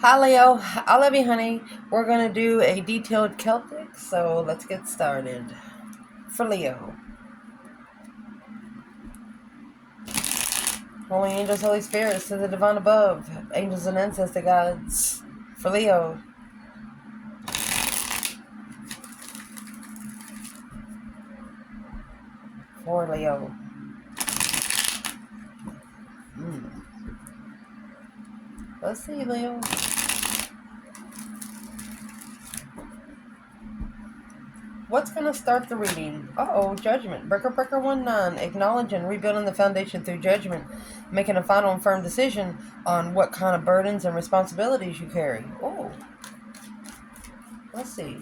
Hi Leo, I love you honey. We're going to do a detailed Celtic, so let's get started. For Leo. Holy angels, Holy spirits, to the divine above, angels and ancestor gods. For Leo. For Leo. Let's see Leo. What's going to start the reading? Judgment. Breaker 1-9. Acknowledge and rebuilding the foundation through judgment. Making a final and firm decision on what kind of burdens and responsibilities you carry. Oh. Let's see.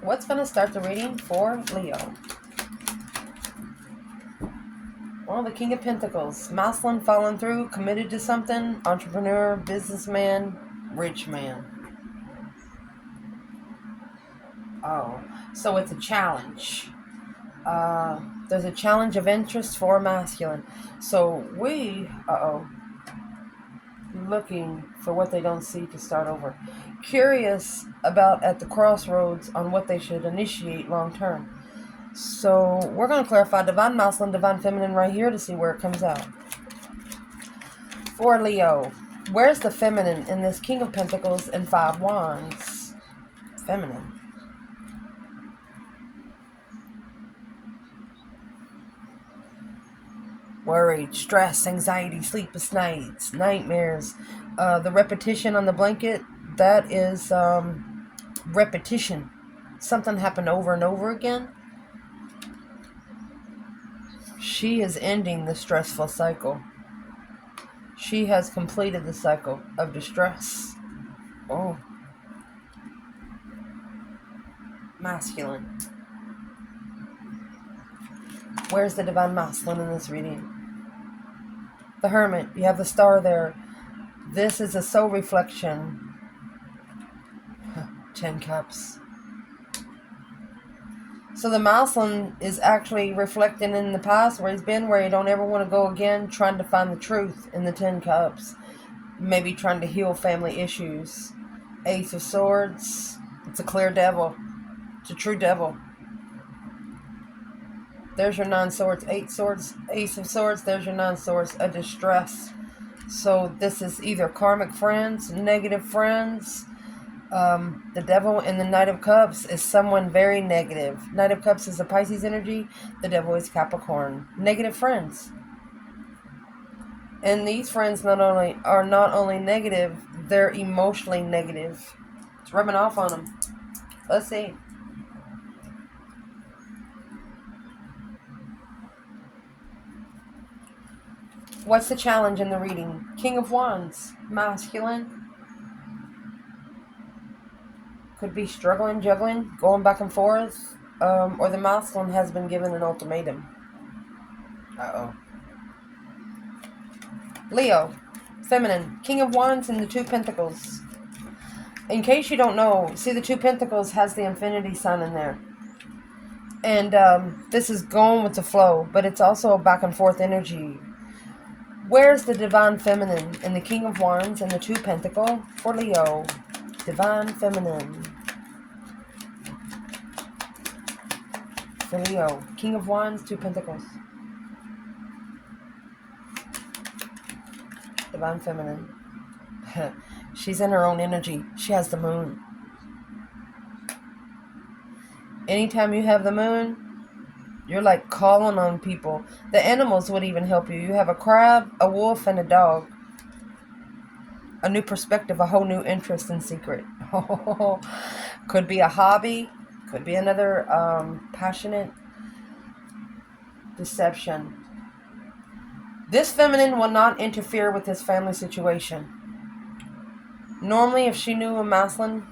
What's going to start the reading for Leo? Well, the King of Pentacles. Masculine, following through, committed to something. Entrepreneur, businessman, rich man. Oh, so it's a challenge. There's a challenge of interest for masculine. So we, looking for what they don't see to start over. Curious about at the crossroads on what they should initiate long term. So we're going to clarify divine masculine, divine feminine right here to see where it comes out. For Leo, where's the feminine in this King of Pentacles and 5 Wands? Feminine. Worried, stress, anxiety, sleepless nights, nightmares. The repetition on the blanket, that is repetition. Something happened over and over again. She is ending the stressful cycle. She has completed the cycle of distress. Oh. Masculine. Where's the divine masculine in this reading? The Hermit. You have the star there. This is a soul reflection. 10 cups. So the masculine is actually reflecting in the past where he's been, where he don't ever want to go again, trying to find the truth in the 10 cups. Maybe trying to heal family issues. Ace of Swords. It's a clear devil. It's a true devil. There's your 9 swords. 8 swords. Ace of Swords. There's your 9 swords. A distress. So this is either karmic friends, negative friends. The devil in the Knight of Cups is someone very negative. Knight of Cups is a Pisces energy. The devil is Capricorn. Negative friends. And these friends are not only negative, they're emotionally negative. It's rubbing off on them. Let's see. What's the challenge in the reading? King of Wands. Masculine. Could be struggling, juggling, going back and forth. Or the masculine has been given an ultimatum. Leo. Feminine. King of Wands and the 2 Pentacles. In case you don't know, see the 2 Pentacles has the infinity sign in there. And this is going with the flow, but it's also a back and forth energy. Where's the divine feminine in the King of Wands and the 2 Pentacle for Leo? Divine feminine. For Leo. King of Wands, 2 Pentacles. Divine feminine. She's in her own energy. She has the moon. Anytime you have the moon, you're like calling on people. The animals would even help you. You have a crab, a wolf, and a dog. A new perspective, a whole new interest in secret. Could be a hobby. Could be another passionate deception. This feminine will not interfere with this family situation. Normally, if she knew a masculine.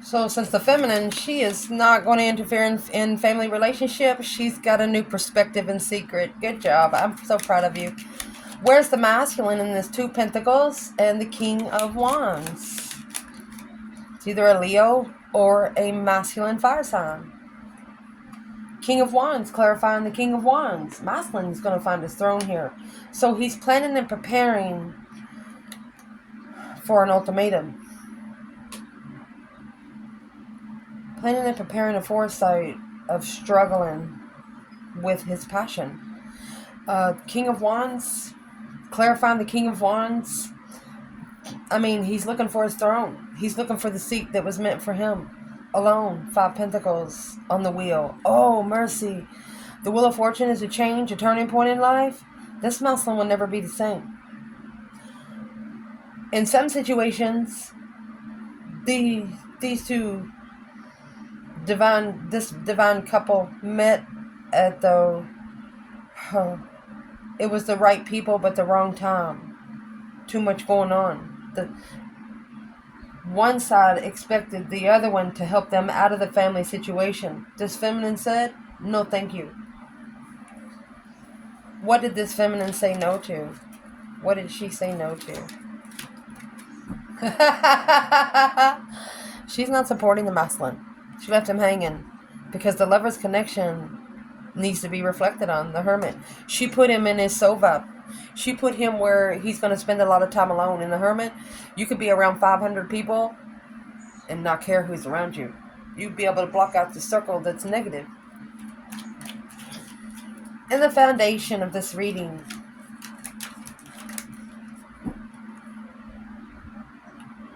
So since the feminine, she is not going to interfere in family relationships. She's got a new perspective in secret. Good job. I'm so proud of you. Where's the masculine in this 2 Pentacles and the King of Wands? It's either a Leo or a masculine fire sign. King of Wands, clarifying the King of Wands. Masculine is going to find his throne here. So he's planning and preparing for an ultimatum. Planning and preparing a foresight of struggling with his passion. King of Wands, clarifying the King of Wands. I mean, he's looking for his throne. He's looking for the seat that was meant for him. Alone, 5 pentacles on the wheel. Oh, mercy. The Wheel of Fortune is a change, a turning point in life. This masculine will never be the same. In some situations, these two this divine couple met at it was the right people but the wrong time. Too much going on. The one side expected the other one to help them out of the family situation. This feminine said, no thank you. What did this feminine say no to? What did she say no to? She's not supporting the masculine. She left him hanging because the lover's connection needs to be reflected on. The hermit. She put him in his sovap. She put him where he's going to spend a lot of time alone. In the hermit, you could be around 500 people and not care who's around you. You'd be able to block out the circle that's negative. And the foundation of this reading.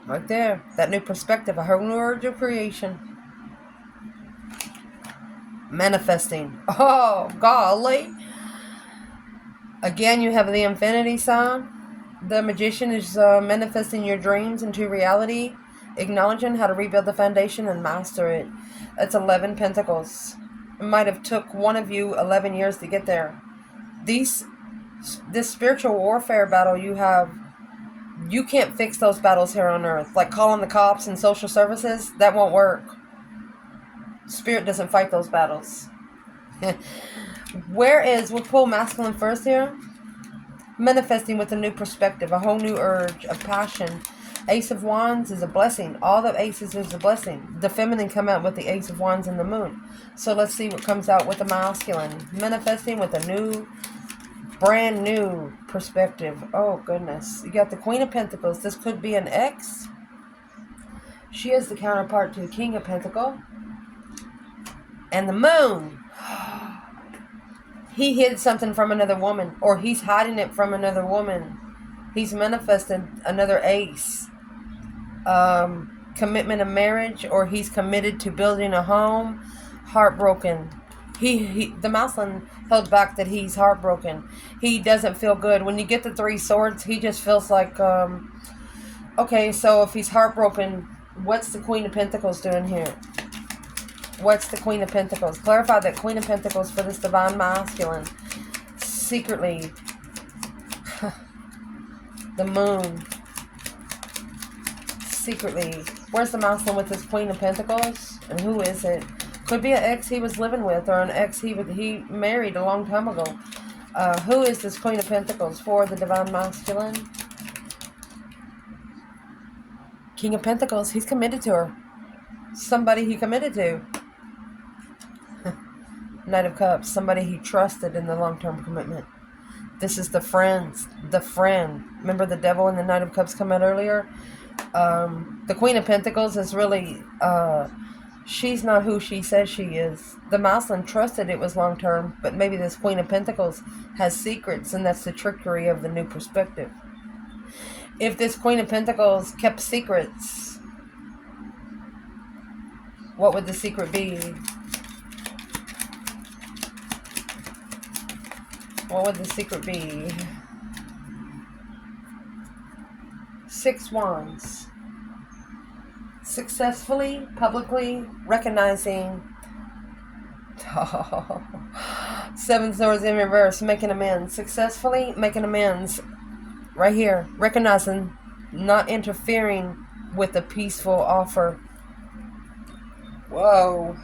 Right there. That new perspective. A whole new urge of creation. Manifesting. Oh, golly. Again, you have the infinity sign. The magician is manifesting your dreams into reality. Acknowledging how to rebuild the foundation and master it. That's 11 pentacles. It might have took one of you 11 years to get there. This spiritual warfare battle you have, you can't fix those battles here on earth. Like calling the cops and social services, that won't work. Spirit doesn't fight those battles. We'll pull masculine first here. Manifesting with a new perspective, a whole new urge of passion. Ace of Wands is a blessing. All the aces is a blessing. The feminine come out with the Ace of Wands and the moon. So let's see what comes out with the masculine. Manifesting with a brand new perspective. Oh, goodness. You got the Queen of Pentacles. This could be an ex. She is the counterpart to the King of Pentacles. And the moon. He hid something from another woman. Or he's hiding it from another woman. He's manifested another ace. Commitment of marriage. Or he's committed to building a home. Heartbroken. The masculine held back that he's heartbroken. He doesn't feel good. When you get the 3 swords, he just feels like, okay, so if he's heartbroken, what's the Queen of Pentacles doing here? What's the Queen of Pentacles? Clarify that Queen of Pentacles for this divine masculine. Secretly. The moon. Secretly. Where's the masculine with this Queen of Pentacles? And who is it? Could be an ex he was living with or an ex he married a long time ago. Who is this Queen of Pentacles for the divine masculine? King of Pentacles. He's committed to her. Somebody he committed to. Knight of Cups. Somebody he trusted in the long-term commitment. This is the friends. The friend. Remember the devil and the Knight of Cups come out earlier? The Queen of Pentacles is really... she's not who she says she is. The masculine trusted it was long-term, but maybe this Queen of Pentacles has secrets, and that's the trickery of the new perspective. If this Queen of Pentacles kept secrets, what would the secret be? What would the secret be? 6 Wands. Successfully, publicly recognizing 7 Swords in reverse, making amends. Successfully making amends. Right here. Recognizing, not interfering with a peaceful offer. Whoa.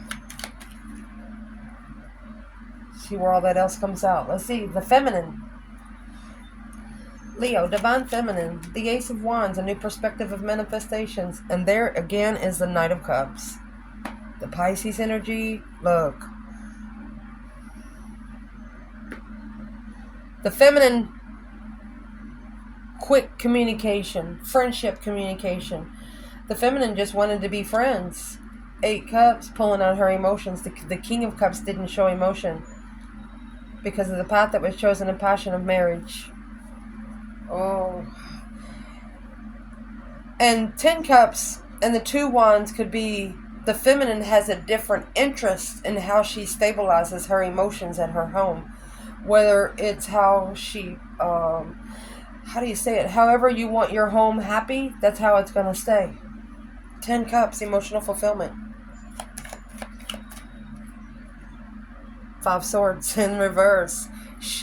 See where all that else comes out. Let's see. The feminine. Leo, divine feminine. The Ace of Wands, a new perspective of manifestations. And there again is the Knight of Cups. The Pisces energy. Look. The feminine quick communication, friendship communication. The feminine just wanted to be friends. 8 Cups, pulling out her emotions. The King of Cups didn't show emotion because of the path that was chosen in passion of marriage. Oh. And 10 Cups and the 2 Wands could be the feminine has a different interest in how she stabilizes her emotions at her home. Whether it's how she, how do you say it? However you want your home happy, that's how it's going to stay. 10 Cups, emotional fulfillment. 5 Swords in reverse.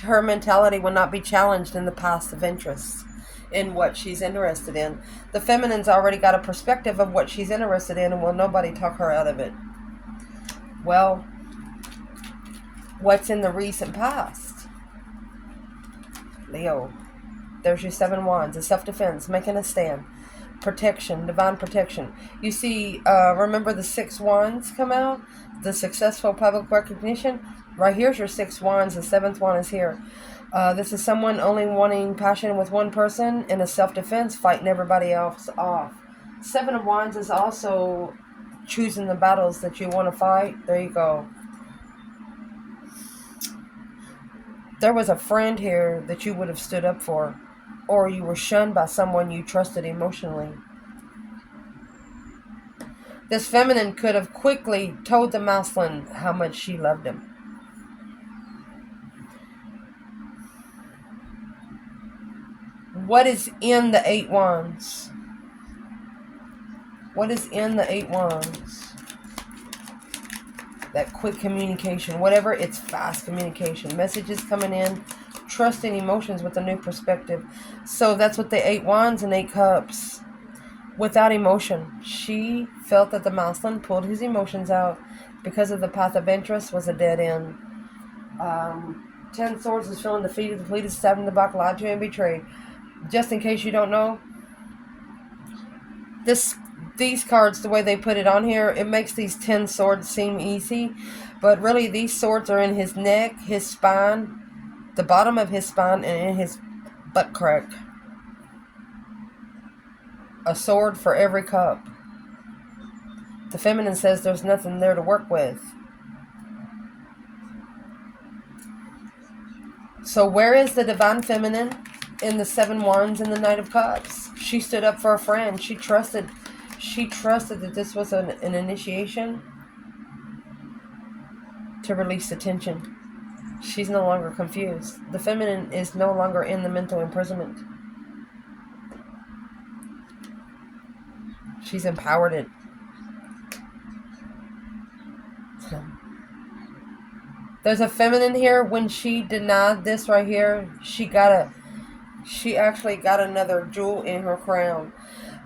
Her mentality will not be challenged in the paths of interest in what she's interested in. The feminine's already got a perspective of what she's interested in, and will nobody talk her out of it. Well, what's in the recent past? Leo, there's your 7 Wands, a self-defense, making a stand, protection, divine protection. You see, remember the 6 Wands come out? The successful public recognition? Right here's your 6 Wands, the 7th one is here. This is someone only wanting passion with one person in a self-defense, fighting everybody else off. 7 of Wands is also choosing the battles that you want to fight. There you go. There was a friend here that you would have stood up for, or you were shunned by someone you trusted emotionally. This feminine could have quickly told the masculine how much she loved him. What is in the 8 Wands? What is in the 8 Wands? That quick communication. Whatever, it's fast communication. Messages coming in. Trusting emotions with a new perspective. So that's what the 8 Wands and 8 Cups. Without emotion. She felt that the masculine pulled his emotions out because of the path of interest was a dead end. 10 Swords is feeling defeated, depleted, stabbed in the back, lied to, and betrayed. Just in case you don't know, these cards, the way they put it on here, it makes these 10 swords seem easy, but really these swords are in his neck, his spine, the bottom of his spine, and in his butt crack. A sword for every cup. The feminine says there's nothing there to work with. So where is the divine feminine in the 7 Wands and the Knight of Cups? She stood up for a friend. She trusted that this was an initiation to release the tension. She's no longer confused. The feminine is no longer in the mental imprisonment. She's empowered it. There's a feminine here. When she denied this right here, she actually got another jewel in her crown.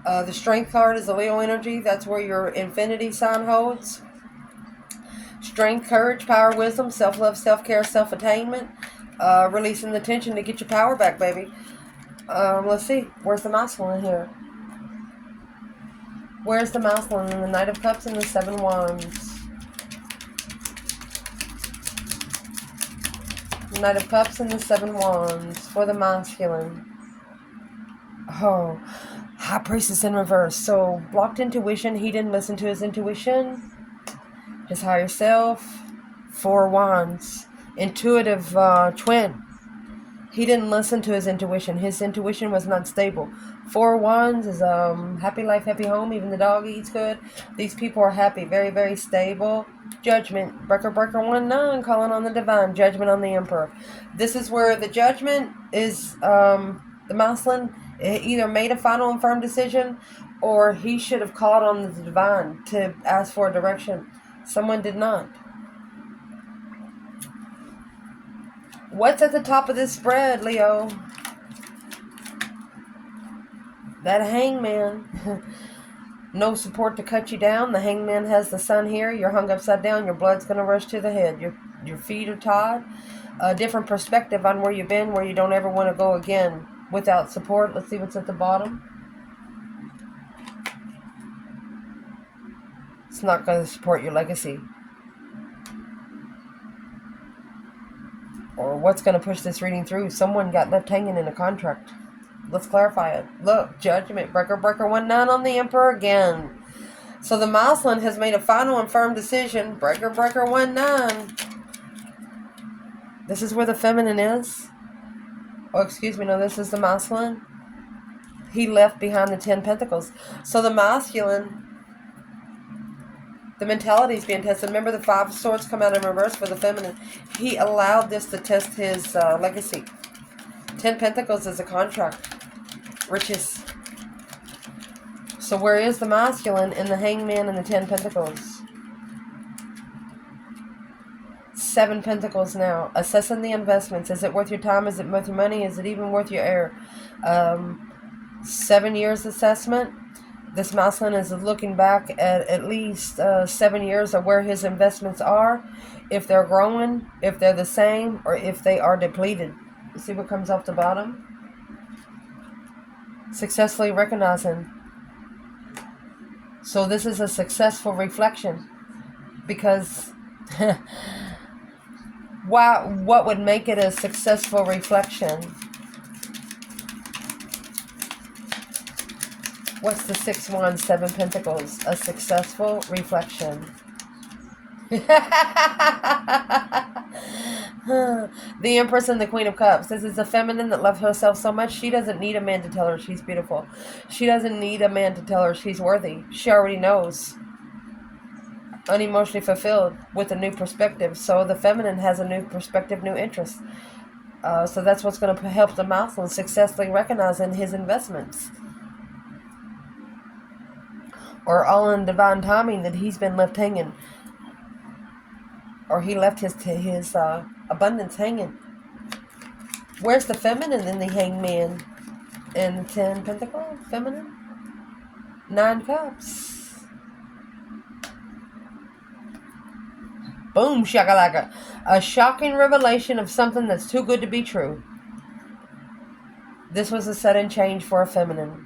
The Strength card is the Leo energy. That's where your infinity sign holds. Strength, courage, power, wisdom, self-love, self-care, self-attainment. Releasing the tension to get your power back, baby. Let's see. Where's the masculine here? Where's the masculine in the Knight of Cups and the 7 Wands? Knight of Cups and the 7 Wands for the masculine. Oh, High Priestess in reverse. So, blocked intuition. He didn't listen to his intuition. His higher self. 4 Wands. Intuitive twin. He didn't listen to his intuition. His intuition was not stable. 4 Wands is happy life, happy home. Even the dog eats good. These people are happy. Very, very stable. Judgment. Breaker 1-9. Calling on the divine. Judgment on the Emperor. This is where the judgment is the masculine. Either made a final and firm decision, or he should have called on the divine to ask for a direction. Someone did not. What's at the top of this spread, Leo? That hangman. No support to cut you down. The hangman has the sun here. You're hung upside down. Your blood's going to rush to the head. Your feet are tied. A different perspective on where you've been, where you don't ever want to go again without support. Let's see what's at the bottom. It's not going to support your legacy. Or what's going to push this reading through? Someone got left hanging in a contract. Let's clarify it. Look, Judgment. Breaker, breaker, 1-9 on the Emperor again. So the masculine has made a final and firm decision. Breaker, breaker, 1-9. This is where the feminine is. Oh, excuse me. No, this is the masculine. He left behind the 10 pentacles. So the masculine, the mentality is being tested. Remember, the 5 of swords come out in reverse for the feminine. He allowed this to test his legacy. 10 pentacles is a contract. Riches. So where is the masculine in the hangman and the 10 pentacles? 7 pentacles now. Assessing the investments. Is it worth your time? Is it worth your money? Is it even worth your air? 7 years assessment. This masculine is looking back at least 7 years of where his investments are. If they're growing, if they're the same, or if they are depleted. You see what comes off the bottom? Successfully recognizing. So this is a successful reflection. Because what would make it a successful reflection? What's the 6 wands, 7 pentacles? A successful reflection. The Empress and the Queen of Cups. This is a feminine that loves herself so much she doesn't need a man to tell her she's beautiful. She doesn't need a man to tell her she's worthy. She already knows. Unemotionally fulfilled with a new perspective. So the feminine has a new perspective, new interest. So that's what's going to help the masculine successfully recognize in his investments. Or all in divine timing that he's been left hanging. Or he left his abundance hanging. Where's the feminine in the hangman? And the 10 pentacles? Feminine? 9 cups. Boom, shakalaka. A shocking revelation of something that's too good to be true. This was a sudden change for a feminine.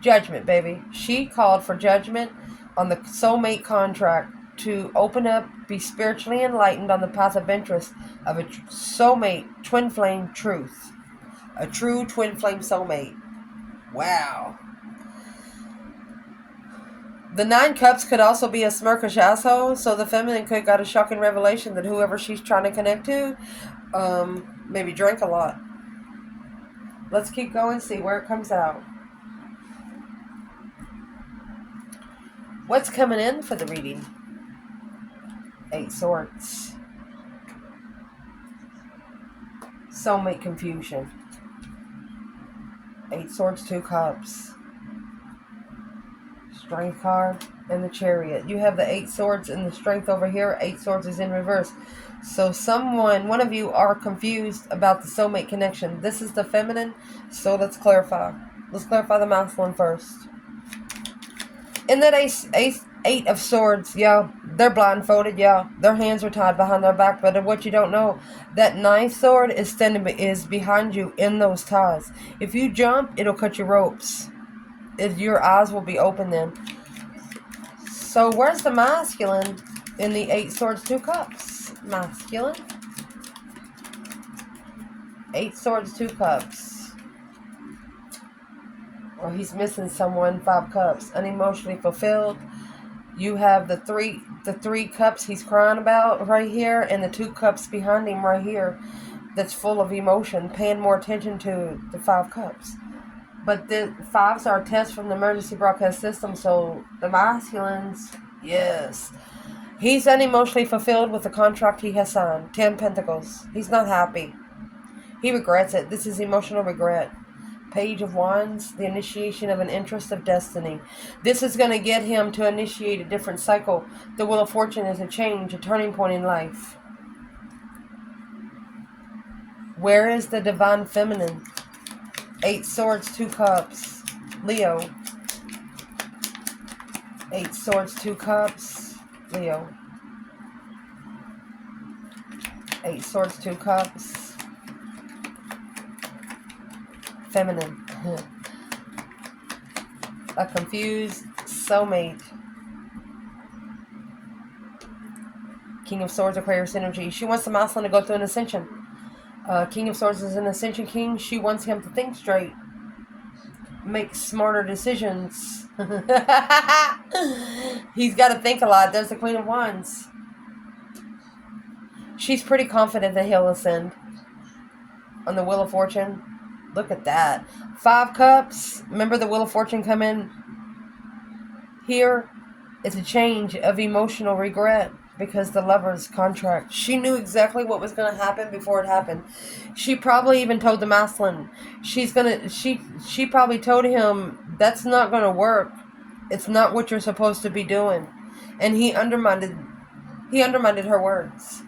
Judgment, baby. She called for judgment on the soulmate contract to open up, be spiritually enlightened on the path of interest of a soulmate, twin flame truth. A true twin flame soulmate. Wow. The 9 cups could also be a smirkish asshole, so the feminine could got a shocking revelation that whoever she's trying to connect to maybe drank a lot. Let's keep going, see where it comes out. What's coming in for the reading? 8 swords. Soulmate confusion. 8 swords, 2 cups. Strength card and the chariot. You have the 8 swords and the strength over here. 8 swords is in reverse. So one of you are confused about the soulmate connection. This is the feminine. So let's clarify. Let's clarify the masculine first. In that 8 of swords, yeah, they're blindfolded, yeah. Their hands are tied behind their back, but what you don't know, that 9th sword is behind you in those ties. If you jump, it'll cut your ropes. Your eyes will be open then. So where's the masculine in the 8 swords, 2 cups? Masculine. 8 swords, 2 cups. Or he's missing someone, 5 cups. Unemotionally fulfilled. You have the three cups he's crying about right here, and the 2 cups behind him right here that's full of emotion, paying more attention to the 5 cups. But the 5s are a test from the emergency broadcast system, so the masculines, yes. He's unemotionally fulfilled with the contract he has signed. 10 pentacles. He's not happy. He regrets it. This is emotional regret. Page of Wands, the initiation of an interest of destiny. This is going to get him to initiate a different cycle. The Wheel of Fortune is a change, a turning point in life. Where is the divine feminine? 8 swords, 2 cups. Leo. 8 swords, 2 cups. Leo. 8 swords, 2 cups. Feminine. A confused soulmate. King of Swords, Aquarius energy. She wants the masculine to go through an ascension. King of Swords is an ascension king. She wants him to think straight. make smarter decisions. He's got to think a lot. There's the Queen of Wands. She's pretty confident that he'll ascend. On the Wheel of Fortune. Look at that. 5 Cups. Remember the Wheel of Fortune come in? Here, it's a change of emotional regret because the Lover's contract. She knew exactly what was going to happen before it happened. She probably even told the masculine. She probably told him that's not going to work. It's not what you're supposed to be doing. And he undermined her words.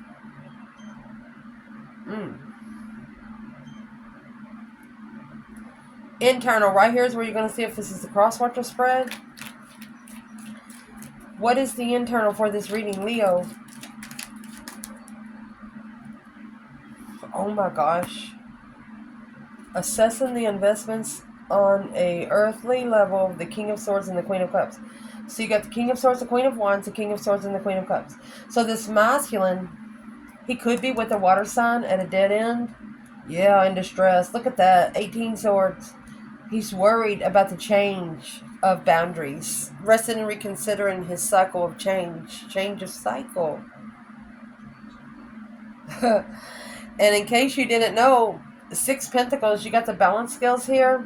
Internal, right here is where you're going to see if this is the cross-watcher spread. What is the internal for this reading, Leo? Oh my gosh. Assessing the investments on a earthly level, the King of Swords and the Queen of Cups. So you got the King of Swords, the Queen of Wands, the King of Swords, and the Queen of Cups. So this masculine, he could be with a water sign at a dead end. Yeah, in distress. Look at that. 18 swords. He's worried about the change of boundaries. Resting and reconsidering his cycle of change. Change of cycle. And in case you didn't know, 6 Pentacles, you got the balance scales here.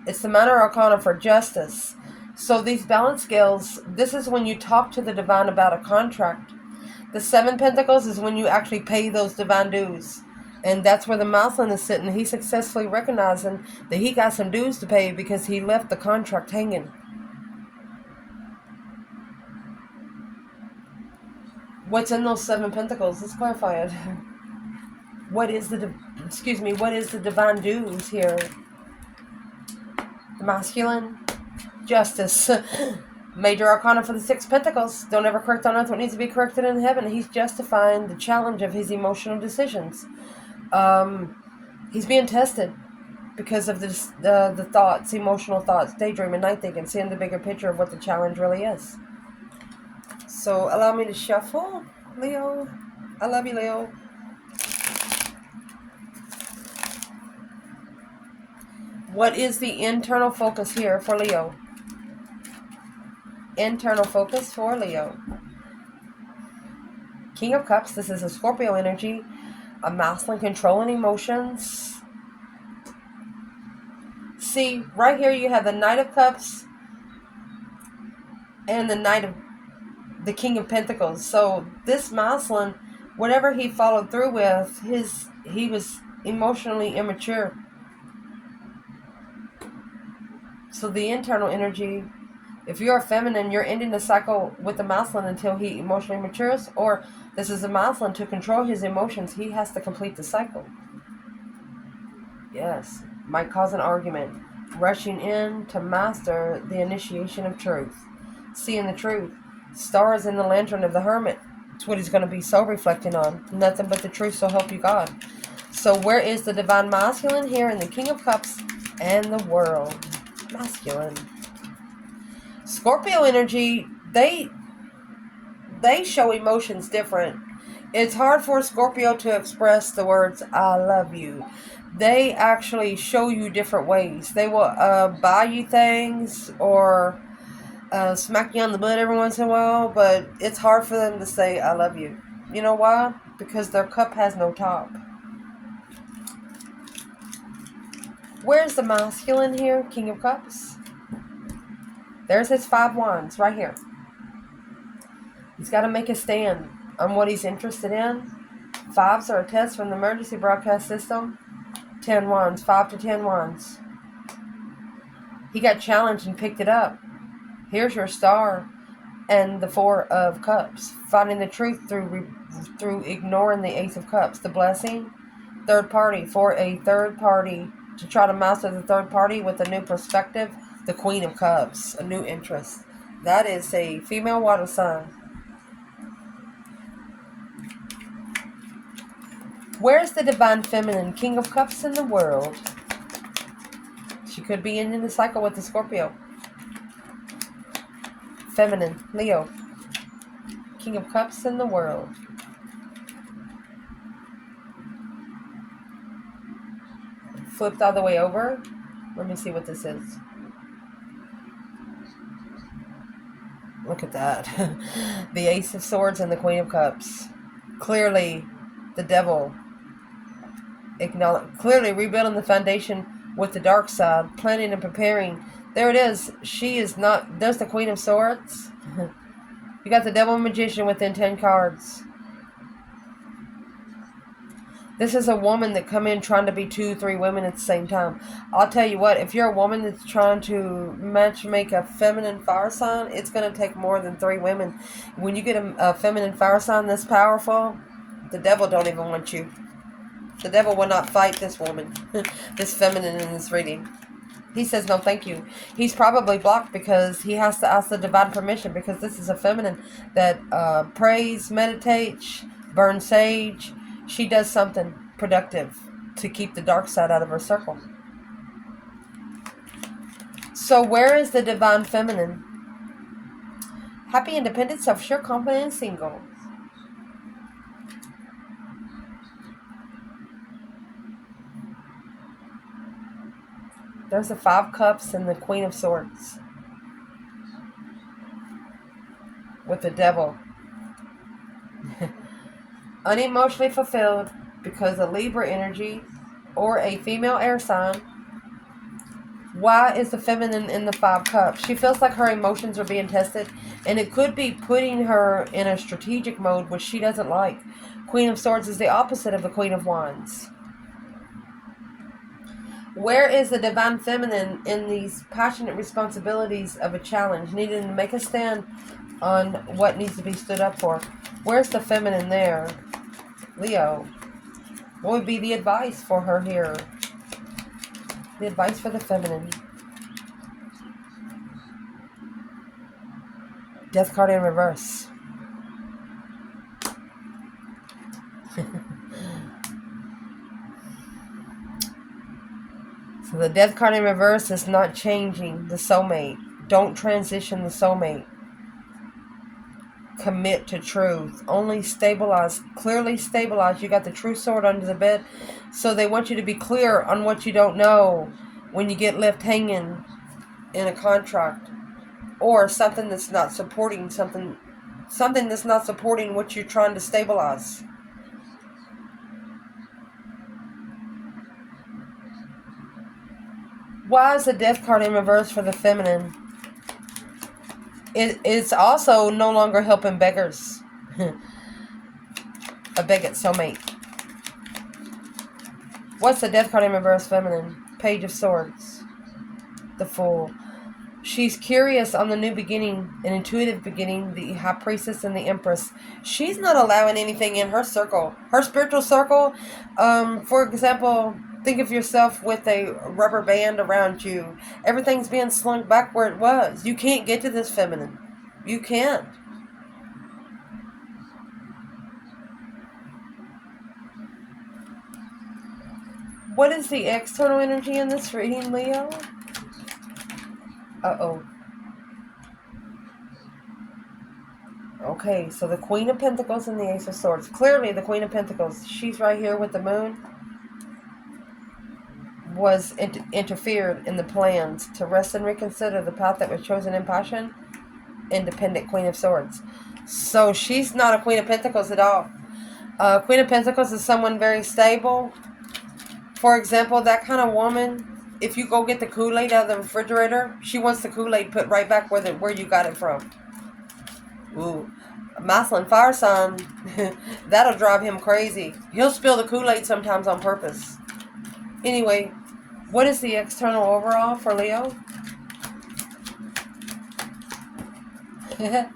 It's the Minor Arcana for justice. So these balance scales, this is when you talk to the divine about a contract. The 7 Pentacles is when you actually pay those divine dues. And that's where the masculine is sitting. He's successfully recognizing that he got some dues to pay because he left the contract hanging. What's in those 7 Pentacles? Let's clarify it. What is the divine dues here? The masculine, justice. Major Arcana for the 6 Pentacles. Don't ever correct on earth what needs to be corrected in heaven. He's justifying the challenge of his emotional decisions. He's being tested because of the thoughts, emotional thoughts, daydreaming, night thinking, seeing the bigger picture of what the challenge really is. So allow me to shuffle, Leo. I love you, Leo. What is the internal focus here for Leo? Internal focus for Leo. King of Cups. This is a Scorpio energy. A masculine controlling emotions. See, right here you have the Knight of Cups and the King of Pentacles. So this masculine, whatever he followed through with, he was emotionally immature. So the internal energy, if you're a feminine, you're ending the cycle with the masculine until he emotionally matures, or this is a masculine to control his emotions. He has to complete the cycle. Yes, might cause an argument. Rushing in to master the initiation of truth. Seeing the truth. Stars in the lantern of the hermit. It's what he's going to be so reflecting on. Nothing but the truth, so help you God. So where is the divine masculine? Here in the King of Cups and the World. Masculine. Scorpio energy, they show emotions different. It's hard for a Scorpio to express the words, I love you. They actually show you different ways. They will buy you things or smack you on the butt every once in a while, but it's hard for them to say, I love you. You know why? Because their cup has no top. Where's the masculine here? King of Cups. There's his 5 wands right here. He's got to make a stand on what he's interested in. 5s are a test from the emergency broadcast system. 10 wands. 5 to 10 wands. He got challenged and picked it up. Here's your star and the 4 of cups. Finding the truth through ignoring the Ace of Cups. The blessing. Third party. For a third party to try to master the third party with a new perspective. The Queen of Cups. A new interest. That is a female water sign. Where's the divine feminine? King of Cups in the World. She could be ending the cycle with the Scorpio. Feminine. Leo. King of Cups in the World. Flipped all the way over. Let me see what this is. Look at that. The Ace of Swords and the Queen of Cups. Clearly, the devil. Clearly rebuilding the foundation with the dark side. Planning and preparing. There it is. She is not... There's the Queen of Swords. You got the Devil Magician within 10 cards. This is a woman that come in trying to be 2, 3 women at the same time. I'll tell you what, if you're a woman that's trying to make a feminine fire sign, it's going to take more than 3 women. When you get a feminine fire sign this powerful, the devil don't even want you. The devil will not fight this woman, this feminine in this reading. He says no thank you. He's probably blocked because he has to ask the divine permission, because this is a feminine that prays, meditates, burns sage. She does something productive to keep the dark side out of her circle. So where is the divine feminine? Happy, independent, self-sure, confident, and single. There's the 5 Cups and the Queen of Swords. With the devil. Unemotionally fulfilled because of Libra energy or a female air sign. Why is the feminine in the 5 Cups? She feels like her emotions are being tested, and it could be putting her in a strategic mode, which she doesn't like. Queen of Swords is the opposite of the Queen of Wands. Where is the divine feminine in these passionate responsibilities of a challenge, needing to make a stand on what needs to be stood up for? Where's the feminine there? Leo, what would be the advice for her here? The advice for the feminine. Death card in reverse. So the death card in reverse is not changing the soulmate. Don't transition the soulmate. Commit to truth. Only stabilize. Clearly stabilize. You got the true sword under the bed. So they want you to be clear on what you don't know when you get left hanging in a contract. Or something that's not supporting something that's not supporting what you're trying to stabilize. Why is the death card in reverse for the feminine? It's also no longer helping beggars. A beggar soulmate. What's the death card in reverse feminine? Page of Swords. The Fool. She's curious on the new beginning, an intuitive beginning, the High Priestess and the Empress. She's not allowing anything in her circle. Her spiritual circle, for example, think of yourself with a rubber band around you. Everything's being slung back where it was. You can't get to this feminine. You can't. What is the external energy in this reading, Leo? Uh-oh. Okay, so the Queen of Pentacles and the Ace of Swords. Clearly, the Queen of Pentacles, she's right here with the moon, was interfered in the plans to rest and reconsider the path that was chosen in passion. Independent Queen of Swords. So she's not a Queen of Pentacles at all. Queen of Pentacles is someone very stable. For example, that kind of woman, if you go get the Kool-Aid out of the refrigerator, she wants the Kool-Aid put right back where you got it from. Ooh. Masculine fire sign, that'll drive him crazy. He'll spill the Kool-Aid sometimes on purpose. Anyway, what is the external overall for Leo? You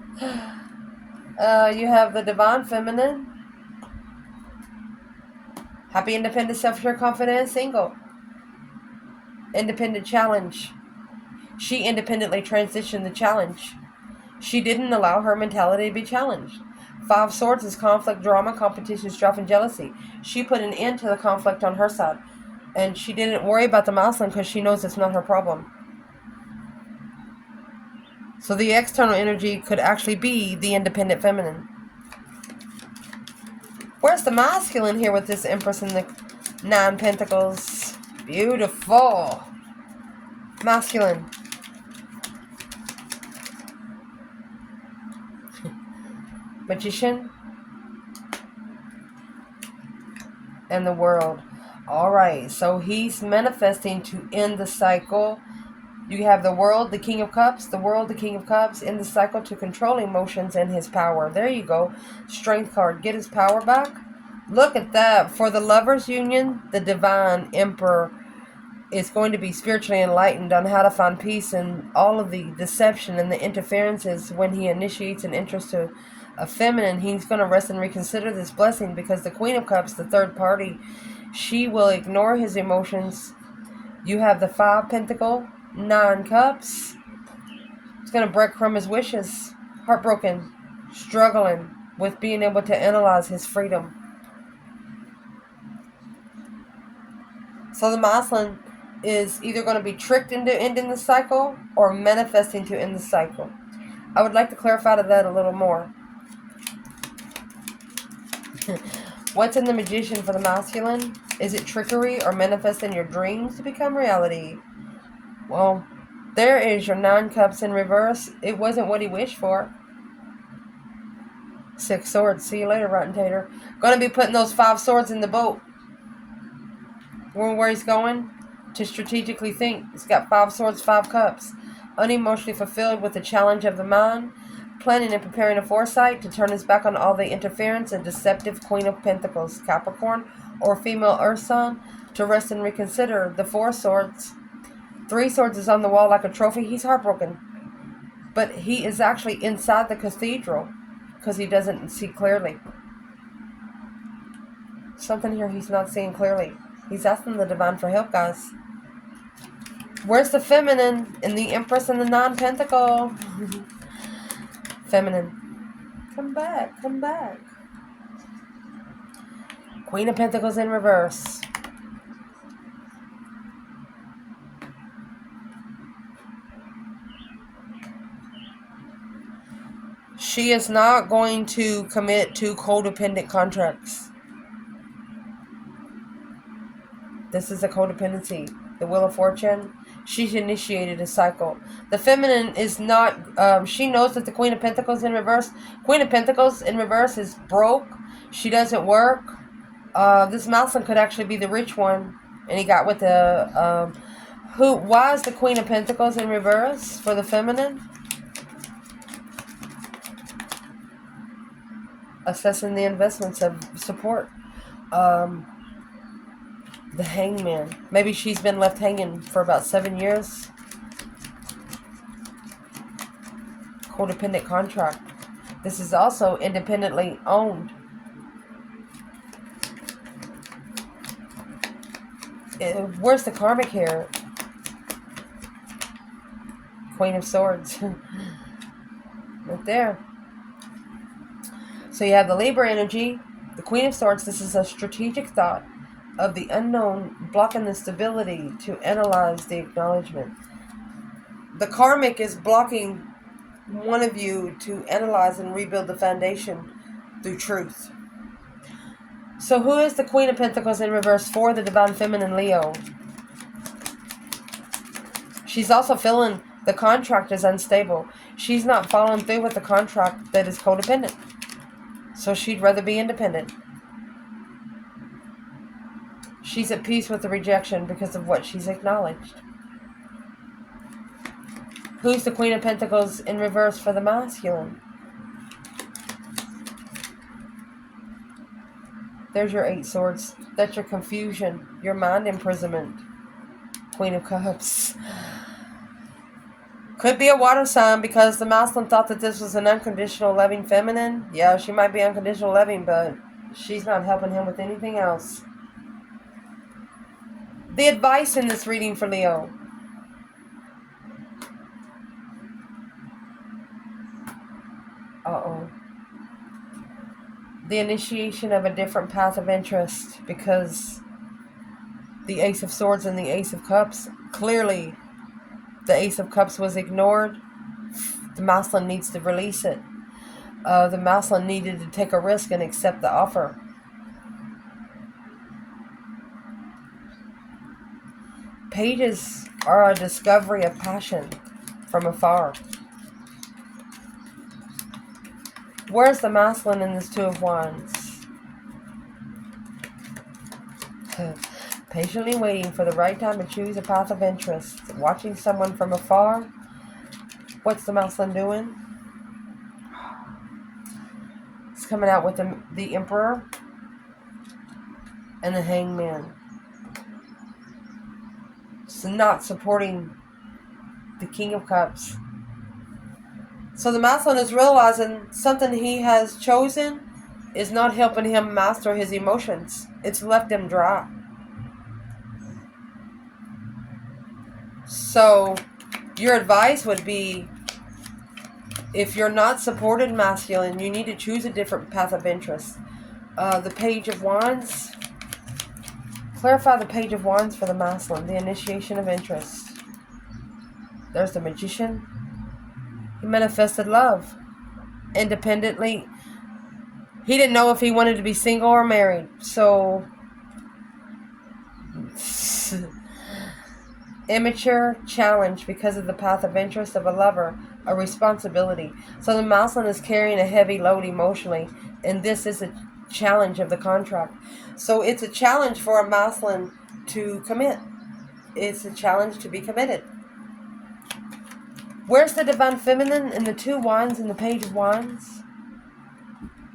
have the Divine Feminine. Happy, independent, self-sure, confident, and single. Independent challenge. She independently transitioned the challenge. She didn't allow her mentality to be challenged. 5 Swords is conflict, drama, competition, strife, and jealousy. She put an end to the conflict on her side. And she didn't worry about the masculine because she knows it's not her problem. So the external energy could actually be the independent feminine. Where's the masculine here with this Empress and the 9 Pentacles? Beautiful. Masculine. Magician. And the World. Alright, so he's manifesting to end the cycle. You have the World, the King of Cups. The World, the King of Cups. End the cycle to control emotions and his power. There you go. Strength card. Get his power back. Look at that. For the Lovers Union, the Divine Emperor is going to be spiritually enlightened on how to find peace in all of the deception and the interferences. When he initiates an interest to a feminine, he's going to rest and reconsider this blessing, because the Queen of Cups, the third party, she will ignore his emotions. You have the 5 Pentacle, 9 Cups. It's going to break from his wishes. Heartbroken. Struggling with being able to analyze his freedom. So the masculine is either going to be tricked into ending the cycle or manifesting to end the cycle. I would like to clarify to that a little more. What's in the Magician for the masculine? Is it trickery or manifesting your dreams to become reality? Well, there is your 9 Cups in reverse. It wasn't what he wished for. 6 Swords. See you later, Rotten Tater. Going to be putting those 5 swords in the boat. Where he's going? To strategically think. He's got 5 swords, 5 cups. Unemotionally fulfilled with the challenge of the mind. Planning and preparing a foresight to turn his back on all the interference and deceptive Queen of Pentacles, Capricorn, or female Earth sign, to rest and reconsider. The 4 swords. 3 swords is on the wall like a trophy. He's heartbroken. But he is actually inside the cathedral because he doesn't see clearly. Something here he's not seeing clearly. He's asking the divine for help, guys. Where's the feminine in the Empress and the 9 Pentacle? Feminine. Come back, come back. Queen of Pentacles in reverse. She is not going to commit to codependent contracts. This is a codependency. The Wheel of Fortune. She's initiated a cycle. The feminine is not, she knows that the Queen of Pentacles in reverse. Queen of Pentacles in reverse is broke. She doesn't work. This masculine could actually be the rich one. And he got with the, why is the Queen of Pentacles in reverse for the feminine? Assessing the investments of support. The Hangman. Maybe she's been left hanging for about 7 years. Codependent contract. This is also independently owned. Where's the karmic here? Queen of Swords. Right there. So you have the Libra energy. The Queen of Swords. This is a strategic thought of the unknown, blocking the stability to analyze the acknowledgement. The karmic is blocking one of you to analyze and rebuild the foundation through truth. So who is the Queen of Pentacles in reverse for the Divine Feminine Leo? She's also feeling the contract is unstable. She's not following through with the contract that is codependent. So she'd rather be independent. She's at peace with the rejection because of what she's acknowledged. Who's the Queen of Pentacles in reverse for the masculine? There's your 8 swords. That's your confusion, your mind imprisonment. Queen of Cups. Could be a water sign because the masculine thought that this was an unconditional loving feminine. Yeah, she might be unconditional loving, but she's not helping him with anything else. The advice in this reading for Leo. Uh-oh. The initiation of a different path of interest, because the Ace of Swords and the Ace of Cups, clearly the Ace of Cups was ignored. The masculine needs to release it. The masculine needed to take a risk and accept the offer. Pages are a discovery of passion from afar. Where's the masculine in this Two of Wands? Patiently waiting for the right time to choose a path of interest. Watching someone from afar. What's the masculine doing? It's coming out with the Emperor and the Hangman. It's not supporting the King of Cups. So the masculine is realizing something he has chosen is not helping him master his emotions. It's left him dry. So your advice would be, if you're not supported masculine, you need to choose a different path of interest. The Page of Wands. Clarify the Page of Wands for the masculine. The initiation of interest. There's the Magician. He manifested love. Independently. He didn't know if he wanted to be single or married. So immature, challenge because of the path of interest of a lover, a responsibility. So the masculine is carrying a heavy load emotionally, and this is a challenge of the contract. So it's a challenge for a masculine to commit. It's a challenge to be committed. Where's the divine feminine in the Two Wands and the Page of Wands?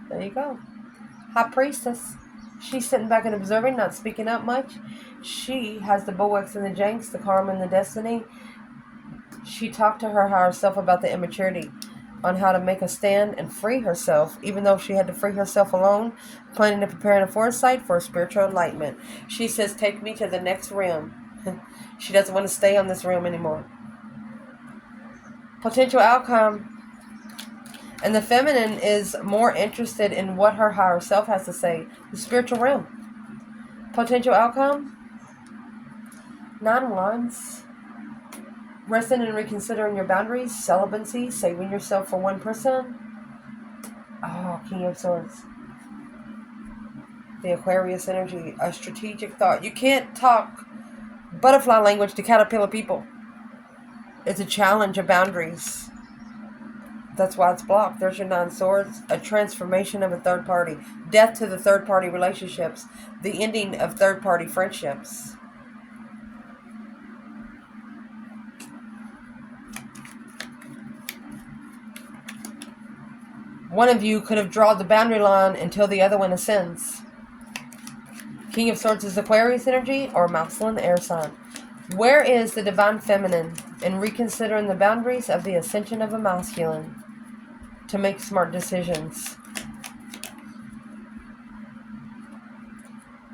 There you go. High Priestess. She's sitting back and observing, not speaking up much. She has the Boax and the Janks, the Karma and the Destiny. She talked to her higher self about the immaturity, on how to make a stand and free herself, even though she had to free herself alone, planning and preparing a foresight for a spiritual enlightenment. She says, take me to the next realm. She doesn't want to stay on this realm anymore. Potential outcome. And the feminine is more interested in what her higher self has to say. The spiritual realm. Potential outcome. 9 Wands. Resting and reconsidering your boundaries. Celibacy. Saving yourself for one person. Oh, King of Swords. The Aquarius energy. A strategic thought. You can't talk butterfly language to caterpillar people. It's a challenge of boundaries. That's why it's blocked. There's your 9 Swords. A transformation of a third party. Death to the third party relationships. The ending of third party friendships. One of you could have drawn the boundary line until the other one ascends. King of Swords is Aquarius energy or masculine air sign. Where is the divine feminine in reconsidering the boundaries of the ascension of a masculine to make smart decisions?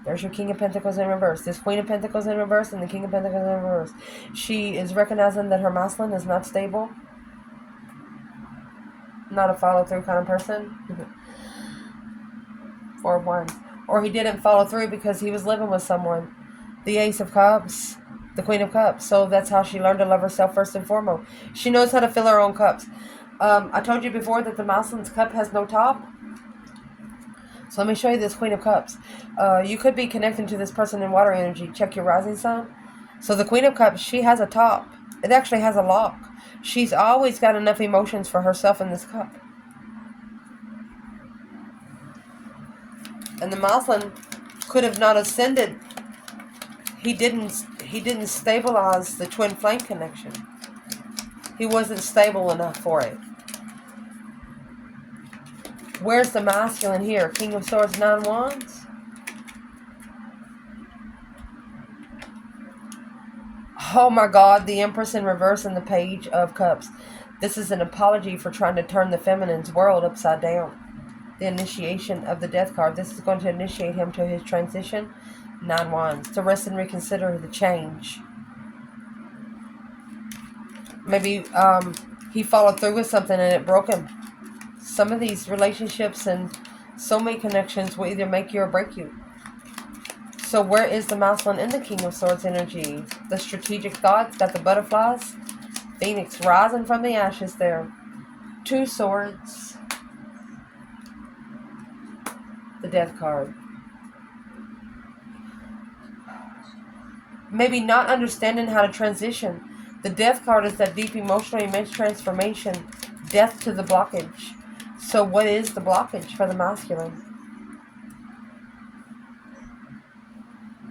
There's your King of Pentacles in reverse. This Queen of Pentacles in reverse and the King of Pentacles in reverse. She is recognizing that her masculine is not stable. Not a follow-through kind of person. 4 of Wands. Or he didn't follow through because he was living with someone. The Ace of Cups. The Queen of Cups. So that's how she learned to love herself first and foremost. She knows how to fill her own cups. I told you before that the masculine's cup has no top. So let me show you this Queen of Cups. You could be connecting to this person in water energy. Check your rising sign. So the Queen of Cups, she has a top. It actually has a lock. She's always got enough emotions for herself in this cup. And the masculine could have not ascended. He didn't stabilize the twin flame connection. He wasn't stable enough for it. Where's the masculine here? King of Swords, 9 Wands. Oh my God, the Empress in reverse and the Page of Cups. This is an apology for trying to turn the feminine's world upside down. The initiation of the Death card. This is going to initiate him to his transition. 9 Wands. To rest and reconsider the change. Maybe he followed through with something and it broke him. Some of these relationships and soulmate connections will either make you or break you. So where is the masculine in the King of Swords energy? The strategic thoughts, got the butterflies. Phoenix rising from the ashes there. 2 Swords. The Death card. maybe not understanding how to transition. The death card is that deep emotional immense transformation. Death to the blockage. So what is the blockage for the masculine?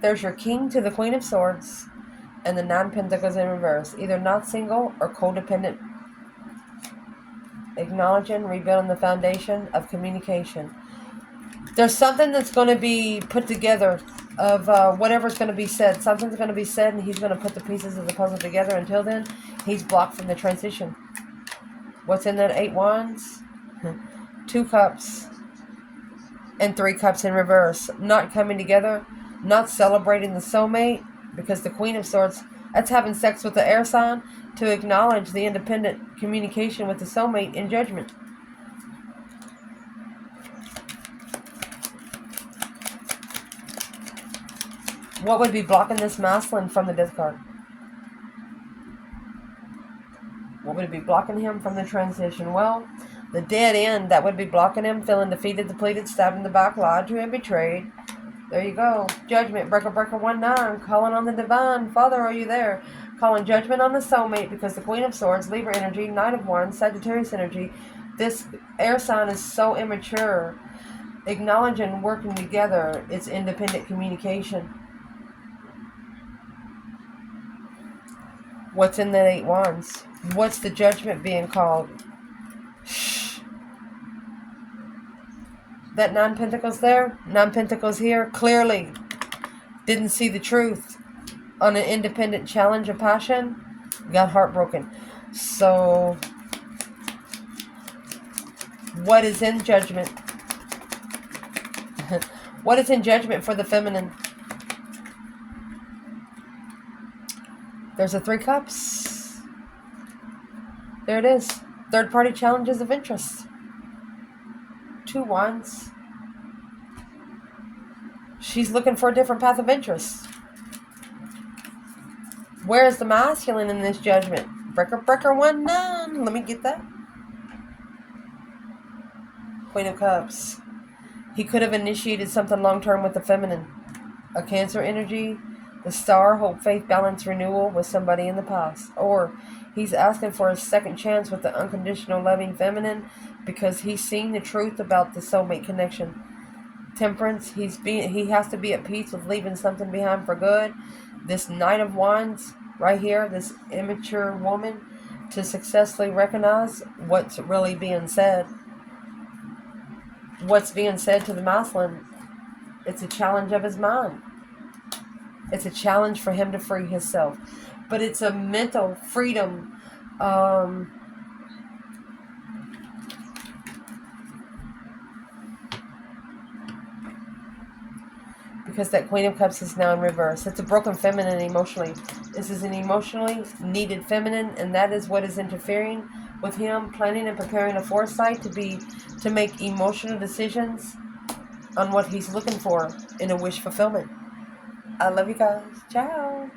There's your King to the Queen of Swords. And the 9 Pentacles in reverse. Either not single or codependent. Acknowledging, rebuilding the foundation of communication. There's something that's going to be put together of whatever's going to be said. Something's going to be said and he's going to put the pieces of the puzzle together. Until then, he's blocked from the transition. What's in that 8 Wands? 2 Cups and 3 Cups in reverse. Not coming together. Not celebrating the soulmate. Because the Queen of Swords, that's having sex with the air sign to acknowledge the independent communication with the soulmate in judgment. What would be blocking this masculine from the death card? What would be blocking him from the transition? Well, the dead end that would be blocking him, feeling defeated, depleted, stabbed in the back, lied to and betrayed. There you go. Judgment. Breaker 19. Calling on the divine. Father, are you there? Calling judgment on the soulmate because the Queen of Swords, Libra energy, Knight of Wands, Sagittarius energy. This air sign is so immature. Acknowledging working together. It's independent communication. What's in that 8 Wands? What's the judgment being called? Shh. That 9 Pentacles there, 9 Pentacles here, clearly didn't see the truth on an independent challenge of passion, got heartbroken. So, what is in judgment? What is in judgment for the feminine? There's a 3 Cups. There it is. Third party challenges of interest. 2 Wands. She's looking for a different path of interest. Where is the masculine in this judgment? Breaker 19. Let me get that. Queen of Cups. He could have initiated something long-term with the feminine. A Cancer energy. The Star, hope, faith, balance, renewal with somebody in the past. Or he's asking for a second chance with the unconditional loving feminine because he's seen the truth about the soulmate connection. Temperance, he has to be at peace with leaving something behind for good. This Knight of Wands right here, this immature woman, to successfully recognize what's really being said. What's being said to the masculine. It's a challenge of his mind. It's a challenge for him to free himself. But it's a mental freedom. Because that Queen of Cups is now in reverse. It's a broken feminine emotionally. This is an emotionally needed feminine. And that is what is interfering with him planning and preparing a foresight to make emotional decisions on what he's looking for in a wish fulfillment. I love you guys. Ciao.